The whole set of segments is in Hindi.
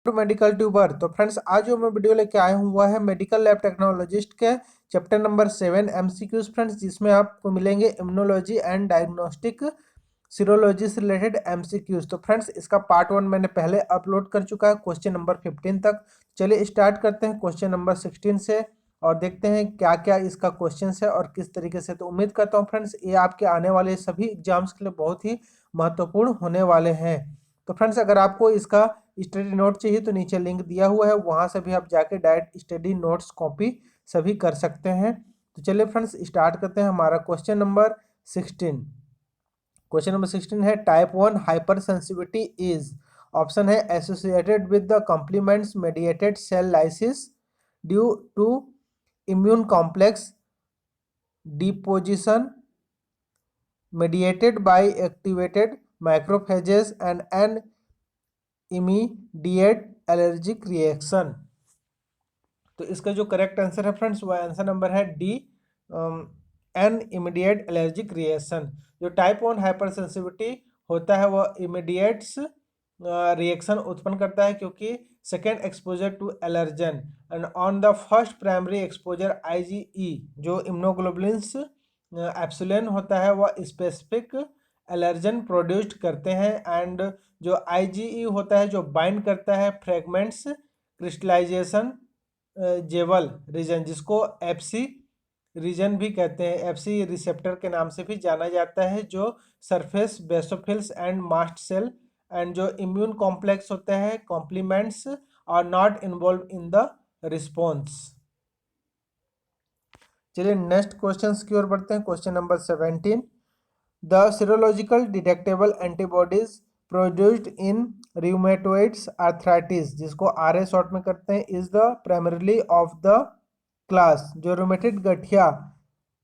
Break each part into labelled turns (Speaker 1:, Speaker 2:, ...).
Speaker 1: To medical tuber. तो फ्रेंड्स आज जो मैं वीडियो लेके आया हूँ वह है मेडिकल लैब टेक्नोलॉजिस्ट के चैप्टर नंबर 7 एमसीक्यूज फ्रेंड्स, जिसमें आपको मिलेंगे इम्यूनोलॉजी एंड डायग्नोस्टिक सीरोलॉजी से रिलेटेड एमसीक्यूज। तो फ्रेंड्स इसका पार्ट 1 मैंने पहले अपलोड कर चुका है क्वेश्चन नंबर 15 तक। चलिए स्टार्ट करते हैं क्वेश्चन नंबर 16 से और देखते हैं क्या क्या इसका क्वेश्चन है और किस तरीके से। तो उम्मीद करता हूँ फ्रेंड्स ये आपके आने वाले सभी एग्जाम्स के लिए बहुत ही महत्वपूर्ण होने वाले हैं। तो फ्रेंड्स अगर आपको इसका स्टडी नोट चाहिए तो नीचे लिंक दिया हुआ है, वहां से भी आप जाके डायरेक्ट स्टडी नोट्स कॉपी सभी कर सकते हैं। तो चलिए फ्रेंड्स स्टार्ट करते हैं हमारा क्वेश्चन नंबर 16। क्वेश्चन नंबर 16 है type 1 hypersensitivity is, option है associated with the complements mediated cell lysis due to immune complex deposition mediated by activated macrophages and an immediate allergic reaction। तो इसका जो करेक्ट आंसर है फ्रेंड्स वह आंसर नंबर है D, an immediate allergic reaction. जो टाइप 1 हाइपर सेंसिटिविटी होता है वह इमीडिएट्स रिएक्शन उत्पन्न करता है क्योंकि second exposure to allergen and on the first primary exposure IgE जो इम्यूनोग्लोबुलिन्स एप्सिलन होता है वह स्पेसिफिक एलर्जन प्रोड्यूस्ड करते हैं एंड जो आईजीई होता है जो बाइंड करता है फ्रेगमेंट्स क्रिस्टलाइजेशन जेवल रीजन जिसको एफसी रीजन भी कहते हैं, एफसी रिसेप्टर के नाम से भी जाना जाता है, जो surface basophils and mast cell and जो इम्यून कॉम्प्लेक्स होते हैं complements are not involve in the response. चलिए नेक्स्ट क्वेश्चन की ओर बढ़ते हैं। Question number 17, the serological detectable antibodies produced in rheumatoids arthritis जिसको आरए शॉर्ट में करते हैं is the primarily of the class. जो रूमेटिड गठिया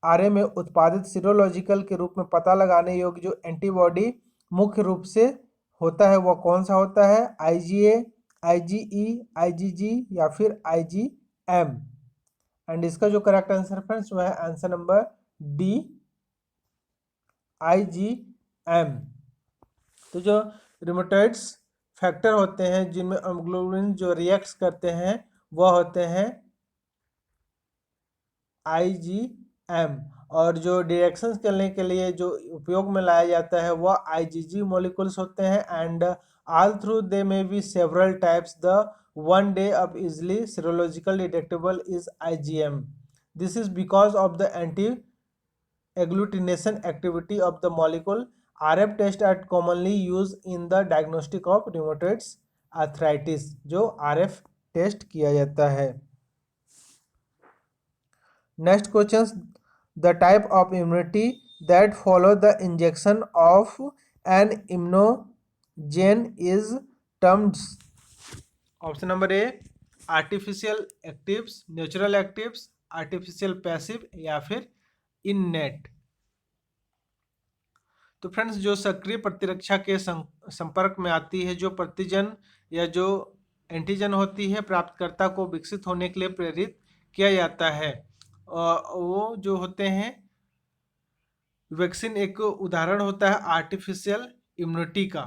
Speaker 1: आरए में उत्पादित सीरोलॉजिकल के रूप में पता लगाने योग्य जो एंटीबॉडी मुख्य रूप से होता है वह कौन सा होता है, आईजीए, आईजीई, आईजीजी या फिर आईजीएम। एंड इसका जो करेक्ट आंसर फ्रेंड्स वह है आंसर नंबर डी, आईजीएम। तो जो रिमोटॉइड्स फैक्टर होते हैं जिनमें इम्यूनोग्लोबुलिन जो रिएक्ट करते हैं वह होते हैं आईजीएम, और जो रिएक्शंस करने के लिए जो उपयोग में लाया जाता है वह आईजीजी मॉलिक्यूल्स होते हैं and all through they may be several types, the one day of easily serological detectable is IgM. This is because of the anti-agglutination activity of the molecule. RF tests are commonly used in the diagnostic of rheumatoid arthritis, जो RF टेस्ट किया जाता है। Next question, the type of immunity that follow the injection of an immunogen is termed, option number A artificial actives, natural actives, artificial passive या फिर इननेट। तो फ्रेंड्स जो सक्रिय प्रतिरक्षा के संपर्क में आती है, जो प्रतिजन या जो एंटीजन होती है प्राप्तकर्ता को विकसित होने के लिए प्रेरित किया जाता है, वो जो होते हैं वैक्सीन एक उदाहरण होता है आर्टिफिशियल इम्यूनिटी का।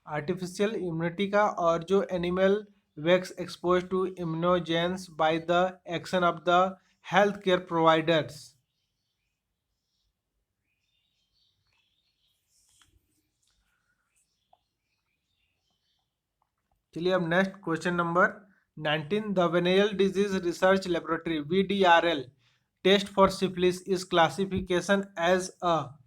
Speaker 1: आर्टिफिशियल इम्यूनिटी का और जो animal vax expose to immunogens by the action of the health care providers. चलिए अब नेक्स्ट क्वेश्चन नंबर 19, the venereal disease research laboratory VDRL test for syphilis is classification as a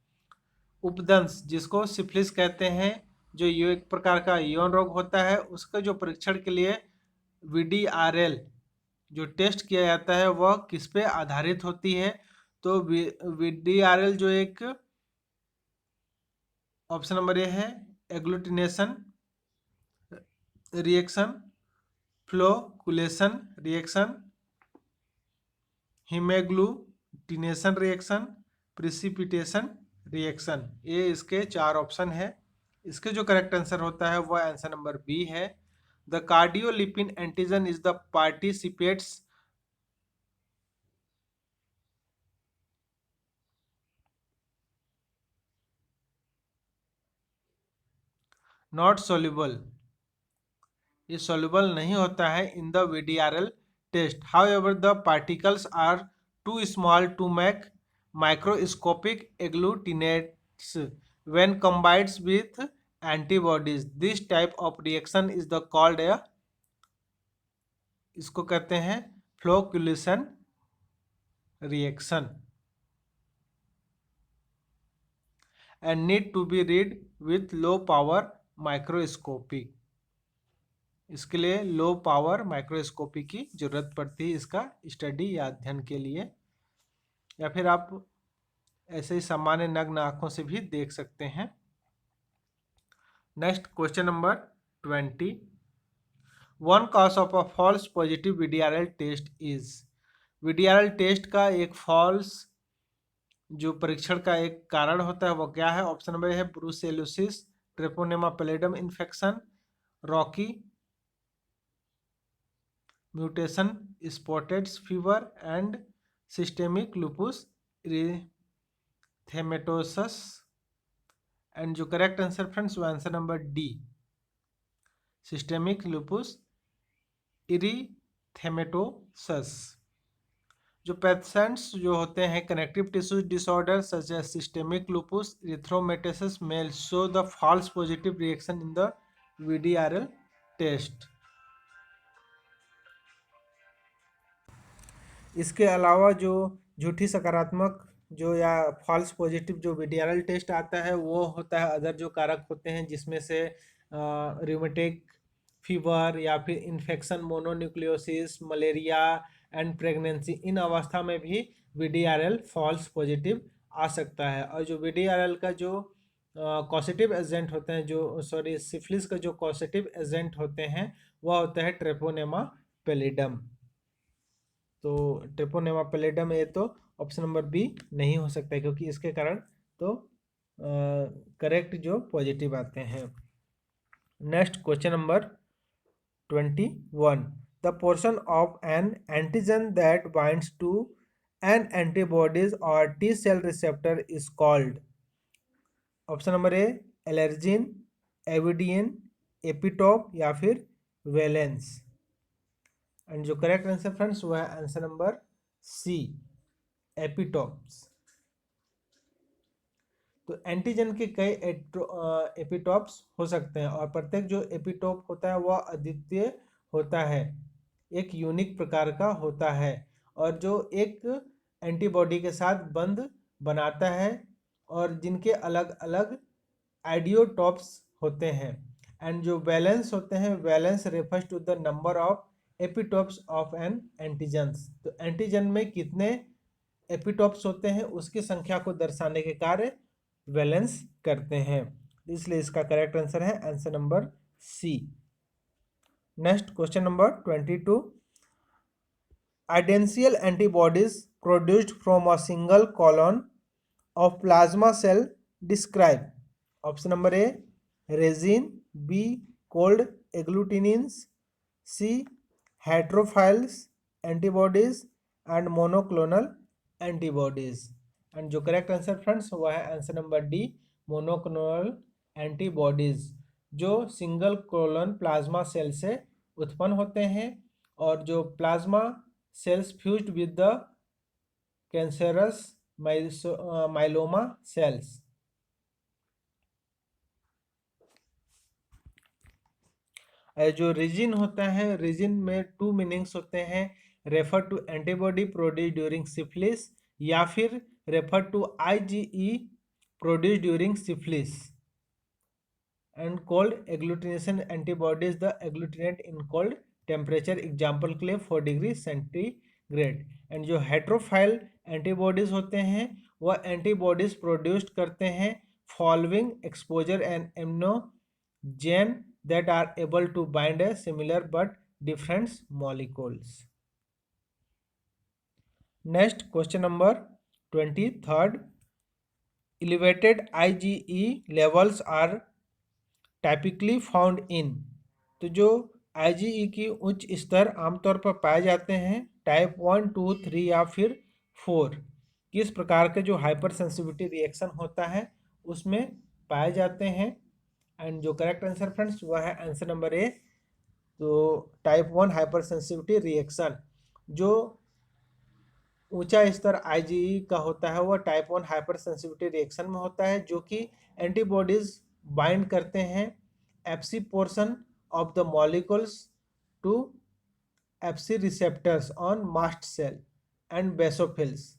Speaker 1: उपदंश जिसको सिफिलिस कहते हैं, जो ये एक प्रकार का यौन रोग होता है, उसका जो परीक्षण के लिए VDRL जो टेस्ट किया जाता है वह किस पे आधारित होती है। तो VDRL जो एक ऑप्शन नंबर ए है agglutination reaction, flocculation reaction, haemagglutination reaction, precipitation reaction. ये इसके 4 ऑप्शन है। इसके जो करेक्ट आंसर होता है वह आंसर नंबर बी है। The cardiolipin antigen is the participates not soluble, ये सोल्यूबल नहीं होता है in the VDRL test. However the particles are too small to make microscopic agglutinates when combined with antibodies. This type of reaction is the called A, इसको कहते हैं flocculation reaction, and need to be read with low power microscopy. इसके लिए लो पावर माइक्रोस्कोपी की जरूरत पड़ती है इसका स्टडी या अध्ययन के लिए, या फिर आप ऐसे ही सामान्य नग्न आंखों से भी देख सकते हैं। Next question number 20, one cause of a false positive VDRL test is. VDRL test का एक फॉल्स जो परीक्षण का एक कारण होता है वो क्या है? ऑप्शन नंबर है brucellosis, treponema pallidum infection, rocky mutation, spotted fever and systemic lupus erythematosus. And जो करेक्ट आंसर फ्रेंड्स वो answer number D, systemic lupus erythematosus. जो पेशेंट्स जो होते हैं connective tissue disorder such as systemic lupus erythromatosus may show the false positive reaction in the VDRL test. इसके अलावा जो झूठी सकारात्मक जो या फॉल्स पॉजिटिव जो VDRL टेस्ट आता है वो होता है अदर जो कारक होते हैं, जिसमें से रिमेटिक फीवर या फिर infection, mononucleosis, malaria and pregnancy. इन अवस्था में भी VDRL फॉल्स पॉजिटिव आ सकता है। और जो VDRL का जो कॉसेटिव एजेंट होते हैं, जो सिफिलिस का जो कॉसेटिव एजेंट होते हैं वह होता है ट्रेपोनेमा पैलिडम। तो ट्रेपोनेमा पैलिडम ये तो ऑप्शन नंबर बी नहीं हो सकता है, क्योंकि इसके कारण तो करेक्ट जो पॉजिटिव आते हैं। Next question number 21, the portion of an antigen that binds to an antibodies और T cell receptor is called. Option number A allergen, avidin, epitope या फिर वैलेंस। एंड जो करेक्ट आंसर फ्रेंड्स वो है आंसर नंबर सी, एपिटोप्स। तो एंटीजन के कई एपिटोप्स हो सकते हैं और प्रत्येक जो एपिटोप होता है वह अद्वितीय होता है, एक यूनिक प्रकार का होता है और जो एक एंटीबॉडी के साथ बंध बनाता है और जिनके अलग अलग आइडियोटॉप्स होते हैं। एंड जो वैलेंस होते हैं, valence refers to the number of epitopes of an antigens. तो एंटीजन में कितने एपिटोप्स होते हैं उसकी संख्या को दर्शाने के कार्य वैलेंस करते हैं, इसलिए इसका करेक्ट आंसर है answer number C. Next question number 22, identical antibodies produced from a single clone of plasma cell describe. Option number A reagin, B cold agglutinins, C heterophiles antibodies and monoclonal antibodies. And जो करेक्ट आंसर फ्रेंड्स हुआ है answer number D, monoclonal antibodies, जो सिंगल कोलन प्लाज्मा सेल से उत्पन्न होते हैं और जो plasma cells fused with the cancerous myeloma cells. जो रिजिन होता है, रिजिन में टू मीनिंग्स होते हैं, refer to antibody produce during syphilis या फिर refer to IgE produce during syphilis. And cold agglutination antibodies, the agglutinate in cold temperature, example के लिए 4 डिग्री सेंटीग्रेड। एंड जो हेट्रोफाइल एंटीबॉडीज होते हैं वह एंटीबॉडीज प्रोड्यूस्ड करते हैं following exposure and immunogen that are able to bind a similar but different molecules. Next question number 23rd, elevated IgE levels are typically found in। तो जो IgE की उच्च स्तर आमतौर पर पाए जाते हैं टाइप 1, 2, 3 या फिर 4 किस प्रकार के जो हाइपर सेंसिटिविटी रिएक्शन होता है उसमें पाए जाते हैं। एंड जो करेक्ट आंसर फ्रेंड्स वह है आंसर नंबर ए। तो टाइप 1 हाइपर सेंसिटिविटी रिएक्शन जो ऊंचा स्तर आईजीई का होता है वह टाइप 1 हाइपर सेंसिटिविटी रिएक्शन में होता है, जो कि एंटीबॉडीज बाइंड करते हैं FC portion of the molecules to FC receptors on mast cell and basophils.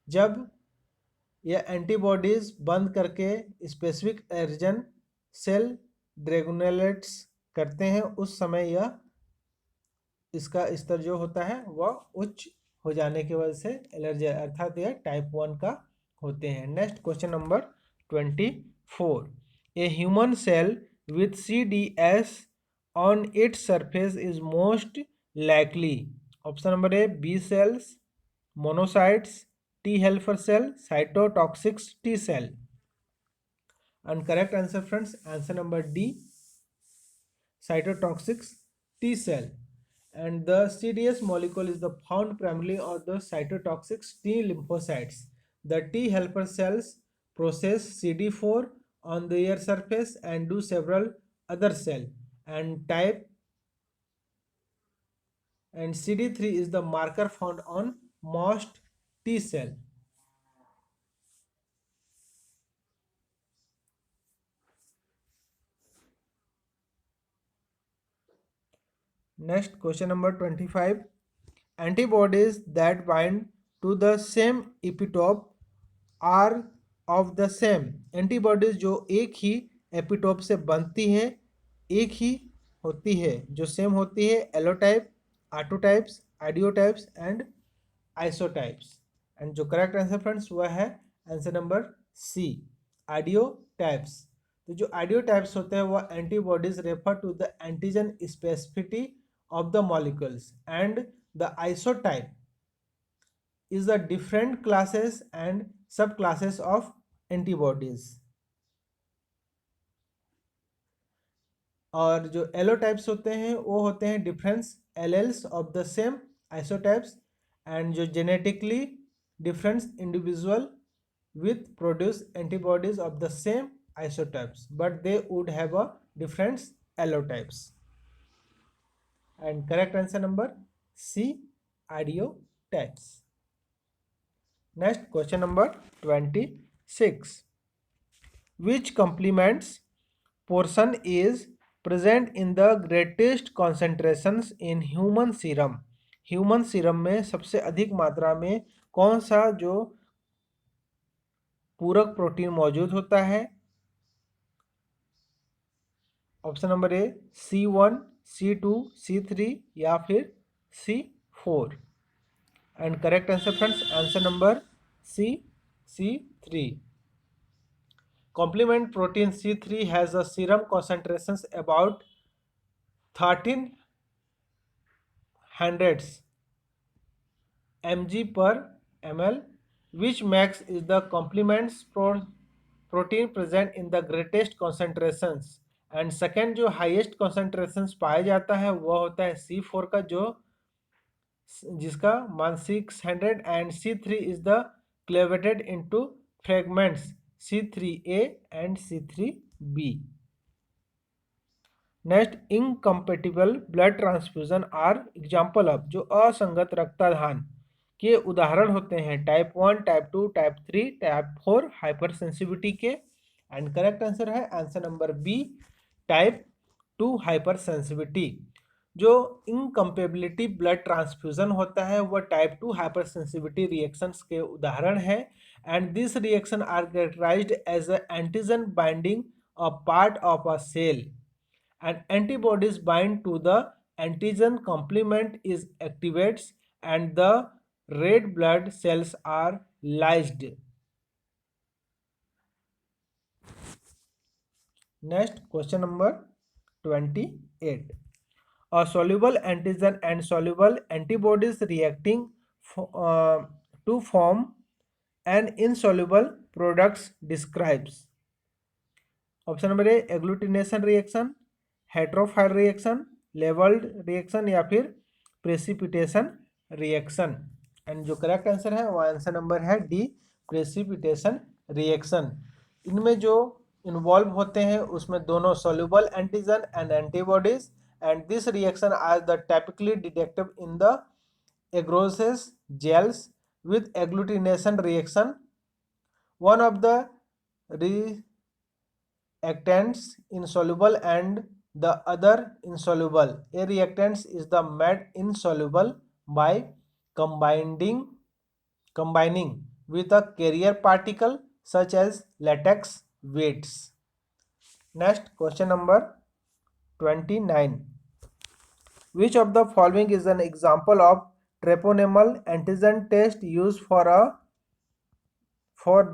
Speaker 1: जब यह एंटीबॉडीज बंद करके स्पेसिफिक एर्जन सेल ड्रैगुलेट्स करते हैं, उस समय यह इसका स्तर जो होता है वह उच्च हो जाने की वजह से एलर्जी अर्थात यह टाइप 1 का होते हैं। Next question number 24। A human cell with CDS on its surface is most likely. Option number A B cells, monocytes, T helper cell, cytotoxic T cell. And correct answer friends, answer number D, cytotoxic T cell. And the CDS molecule is the found primarily on the cytotoxic T lymphocytes. The T helper cells process CD4 on their surface and do several other cell and CD3 is the marker found on most T cell. Next question number 25. Antibodies that bind to the same epitope are of the same. Antibodies जो एक ही एपिटोप से बनती है, एक ही होती है, जो सेम होती है, एलोटाइप, ऑटोटाइप्स, आइडियोटाइप्स एंड आइसोटाइप्स। एंड जो करेक्ट आंसर फ्रेंड्स वह है आंसर नंबर सी, आइडियोटाइप्स। तो जो आइडियोटाइप्स होते हैं वह antibodies refer to the antigen specificity of the molecules, and the isotype is the different classes and subclasses of antibodies. और जो एलोटाइप्स होते हैं वो होते हैं difference alleles of the same isotypes and जो genetically difference individual with produce antibodies of the same isotypes but they would have a different allotypes. And correct answer number C, ideotypes. Next question number 26. Which complements portion is present in the greatest concentrations in human serum? Human serum में सबसे अधिक मात्रा में कौन सा जो पूरक प्रोटीन मौजूद होता है? ऑप्शन नंबर ए C1, C2, C3 या फिर C4। And correct answer friends answer number C, C3। complement protein C3 has a serum concentrations about 1300 mg per ml, which makes is the complements protein present in the greatest concentrations. And second जो हाईएस्ट कॉन्सेंट्रेशन पाया जाता है वह होता है C4 का, जो जिसका मान 600 and C3 is the cleaved into fragments C3a and C3b। Next, incompatible blood transfusion are example of. जो असंगत रक्तदान के उदाहरण होते हैं type 1, type 2, type 3, type 4 hypersensitivity के। एंड करेक्ट आंसर है answer number B, type 2 hypersensitivity. जो इनकम्पेबिलिटी ब्लड ट्रांसफ्यूजन होता है वह टाइप 2 हाइपर सेंसिटिविटी रिएक्शंस के उदाहरण है। And this reaction are characterized as a antigen binding a part of a cell and antibodies bind to the antigen complement is activates and the red blood cells are lysed. Next question number 28. A soluble antigen and soluble antibodies reacting to form an insoluble products describes. Option number A agglutination reaction, heterophile reaction, labelled reaction या फिर प्रेसिपिटेशन रिएक्शन। एंड जो करेक्ट आंसर है वो आंसर नंबर है डी, प्रेसिपिटेशन रिएक्शन। इनमें जो इन्वॉल्व होते हैं उसमें दोनों soluble antigen and antibodies, and this reaction are the typically detected in the agaroses gels with agglutination reaction. One of the reactants insoluble and the other insoluble. A reactant is the made insoluble by combining combining with a carrier particle such as latex weights. Next question number 29. Which of the following is an example of treponemal antigen test used for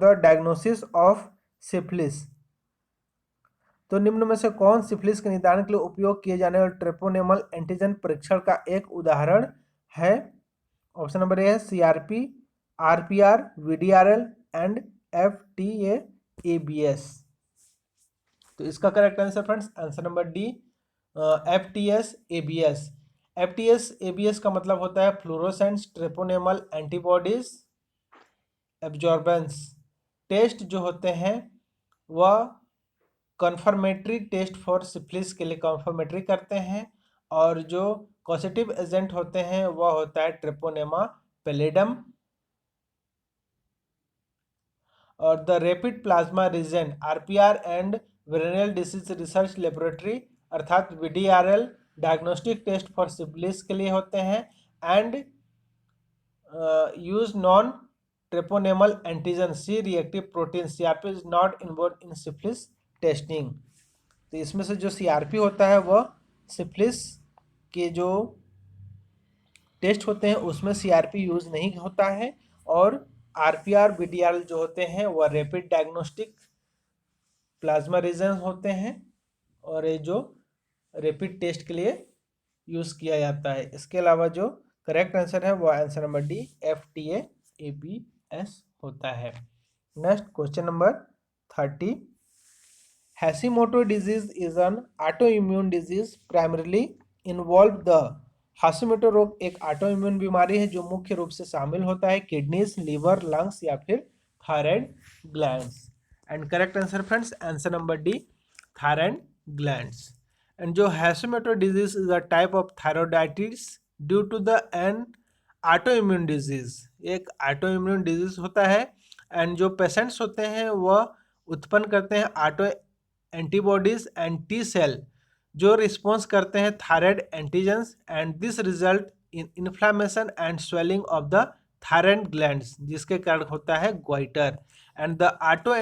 Speaker 1: the diagnosis of syphilis? तो निम्न में से कौन सिफिलिस के निदान के लिए उपयोग किए जाने वाले ट्रेपोनेमल एंटीजन परीक्षण का एक उदाहरण है? ऑप्शन नंबर ए है CRP, RPR, VDRL and FTA ABS. तो इसका correct answer friends answer number D FTS ABS. FTS ABS का मतलब होता है फ्लोरोसेंस ट्रेपोनेमल एंटीबॉडीज एब्जॉर्बेंस टेस्ट जो होते हैं वह कन्फर्मेटरी टेस्ट फॉर सिफिलिस के लिए कन्फर्मेटरी करते हैं, और जो कॉसेटिव एजेंट होते हैं वह होता है ट्रेपोनेमा पेलिडम। और the rapid plasma reagin RPR and venereal disease research laboratory अर्थात VDRL diagnostic test for syphilis के लिए होते हैं, and use non treponemal antigen C reactive protein CRP is not involve in syphilis testing. तो इसमें से जो सीआरपी होता है वह सिफिलिस के जो टेस्ट होते हैं उसमें सीआरपी यूज नहीं होता है, और आरपीआर वीडीआरएल जो होते हैं वह रैपिड डायग्नोस्टिक प्लाज्मा रीजन होते हैं, और ये जो रैपिड टेस्ट के लिए यूज किया जाता है। इसके अलावा जो करेक्ट आंसर है वह answer number D FTA ABS होता है। Next question number 30। Hashimoto disease is an autoimmune disease primarily involve the Hashimoto रोग एक ऑटोइम्यून बीमारी है जो मुख्य रूप से शामिल होता है किडनीज, लीवर, लंग्स या फिर thyroid glands. And correct answer friends answer number D thyroid glands. And जो Hashimoto disease is a type of thyroiditis due to the an autoimmune disease, एक ऑटोइम्यून डिजीज होता है, एंड जो पेशेंट्स होते हैं वह उत्पन्न करते हैं auto antibodies and T cell जो रिस्पॉन्स करते हैं thyroid antigens, and this result in inflammation and swelling of the thyroid glands जिसके कारण होता है goitre, and the auto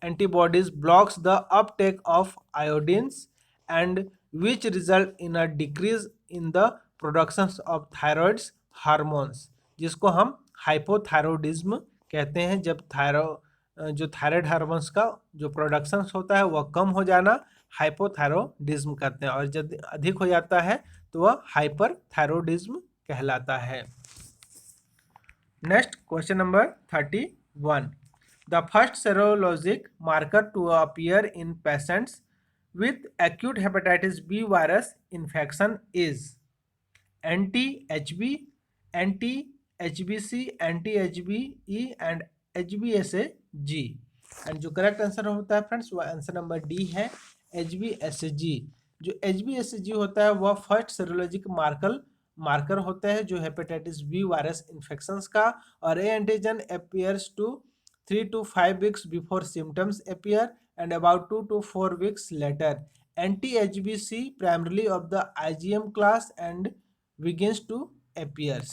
Speaker 1: antibodies blocks the uptake of iodines and which result in a decrease in the production of thyroids hormones जिसको हम हाइपोथायरॉयडिज्म कहते हैं। जब जो थायराइड हार्मोन्स का जो प्रोडक्शन होता है वह कम हो जाना हाइपोथायरॉयडिज्म कहते हैं, और जब अधिक हो जाता है तो वह हाइपरथायरॉयडिज्म कहलाता है। Next question number 31। The first serologic marker to appear in patients with acute hepatitis B virus infection is anti-HB, anti-HBC, anti-HBE and HBsAg। And जो करेक्ट आंसर होता है फ्रेंड्स वह आंसर नंबर डी है HBsAg। जो HBsAg होता है वह फर्स्ट सेरोलॉजिक मार्कर होता है जो हेपेटाइटिस बी वायरस इन्फेक्शंस का, और A antigen appears to 3 to 5 weeks before symptoms appear and about 2 to 4 weeks later. Anti-HBC primarily of the IgM class and begins to appears.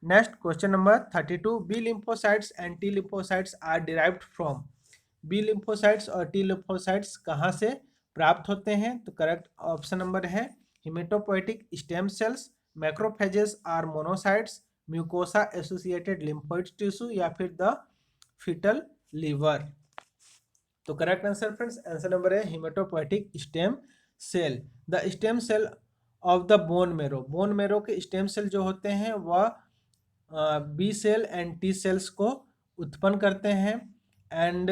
Speaker 1: Next question number 32. B lymphocytes and T lymphocytes are derived from. B lymphocytes और T lymphocytes कहाँ से प्राप्त होते हैं? तो करेक्ट ऑप्शन नंबर है haematopoietic stem cells, macrophages are monocytes, mucosa associated lymphoid tissue या फिर द फीटल लीवर। तो correct answer friends answer number है haematopoietic stem cell. The stem cell of the bone marrow, bone marrow के स्टेम सेल जो होते हैं वह B cell and T cells को उत्पन्न करते हैं, and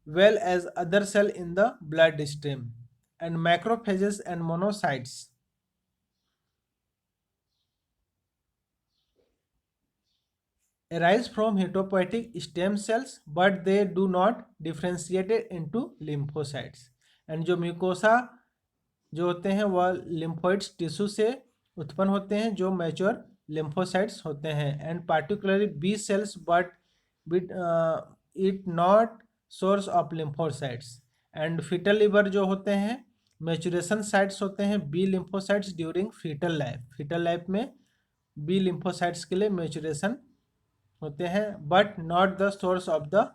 Speaker 1: well as other cell in the blood stream, and macrophages and monocytes. arise from hematopoietic stem cells but they do not differentiate into lymphocytes। And जो म्यूकोसा जो होते हैं वह लिम्फोइड्स टिश्यू से उत्पन्न होते हैं जो मैच्योर लिम्फोसाइट्स होते हैं। And particularly B cells but it not source of lymphocytes. And fetal liver जो होते हैं मैचुरेशन साइट्स होते हैं B lymphocytes during fetal life. Fetal life में बी लिम्फोसाइट्स के लिए मैचुरेशन होते हैं but not the source of the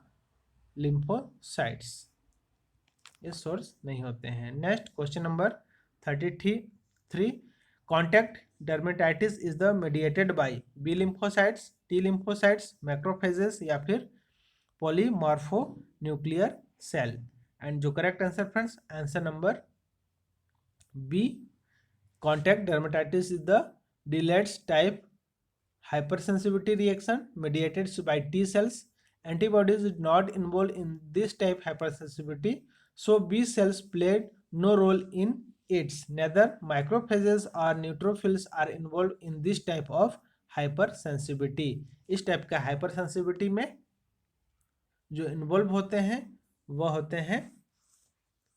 Speaker 1: lymphocytes, ये सोर्स नहीं होते हैं। Next question number 33, contact dermatitis is the mediated by B lymphocytes, T lymphocytes, macrophages या फिर पॉलीमॉर्फो न्यूक्लियर सेल। एंड जो correct answer friends, answer number B, contact dermatitis is the delayed type hypersensitivity reaction mediated by T cells. Antibodies is not involved in this type hypersensitivity, so B cells played no role in it. Neither macrophages or neutrophils are involved in this type of hypersensitivity। इस टाइप का hypersensitivity में जो इन्वॉल्व होते हैं वह होते हैं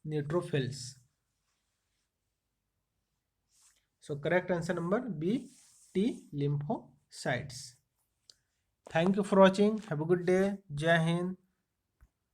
Speaker 1: neutrophils. So correct answer number B, T lymphocytes। Thank you for watching. Have a good day. Jai Hind.